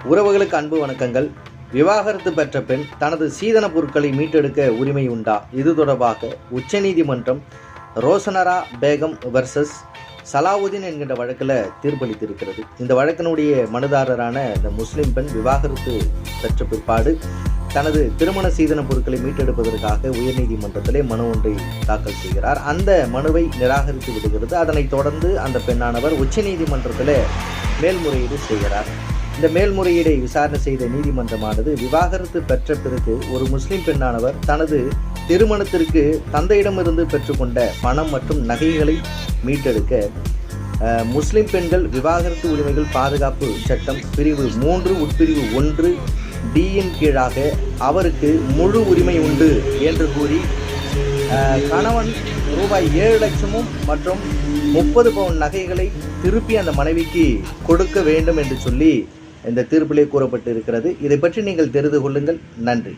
உறவுகளுக்கு அன்பு வணக்கங்கள். விவாகரத்து பெற்ற பெண் தனது சீதன பொருட்களை மீட்டெடுக்க உரிமை உண்டா? இது தொடர்பாக உச்சநீதிமன்றம் ரோசனரா பேகம் வர்சஸ் சலாவுதீன் என்கின்ற வழக்கில் தீர்ப்பளித்திருக்கிறது. இந்த வழக்கினுடைய மனுதாரரான இந்த முஸ்லிம் பெண் விவாகரத்து பெற்ற பிற்பாடு தனது திருமண சீதன பொருட்களை மீட்டெடுப்பதற்காக உயர்நீதிமன்றத்திலே மனு ஒன்றை தாக்கல் செய்கிறார். அந்த மனுவை நிராகரித்து விடுகிறது. அதனைத் தொடர்ந்து அந்த பெண்ணானவர் உச்சநீதிமன்றத்தில் மேல்முறையீடு செய்கிறார். இந்த மேல்முறையீடை விசாரணை செய்த நீதிமன்றமானது விவாகரத்து பெற்ற பிறகு ஒரு முஸ்லிம் பெண்ணானவர் தனது திருமணத்திற்கு தந்தையிடமிருந்து பெற்றுக்கொண்ட பணம் மற்றும் நகைகளை மீட்டெடுக்க முஸ்லிம் பெண்கள் விவாகரத்து உரிமைகள் பாதுகாப்பு சட்டம் பிரிவு 3 உட்பிரிவு 1 டியின் கீழாக அவருக்கு முழு உரிமை உண்டு என்று கூறி கணவன் ரூபாய் 7 லட்சமும் மற்றும் 30 பவுன் நகைகளை திருப்பி அந்த மனைவிக்கு கொடுக்க வேண்டும் என்று சொல்லி இந்த தீர்ப்பிலே கூறப்பட்டு இருக்கிறது. இதை பற்றி நீங்கள் தெரிந்து கொள்ளுங்கள். நன்றி.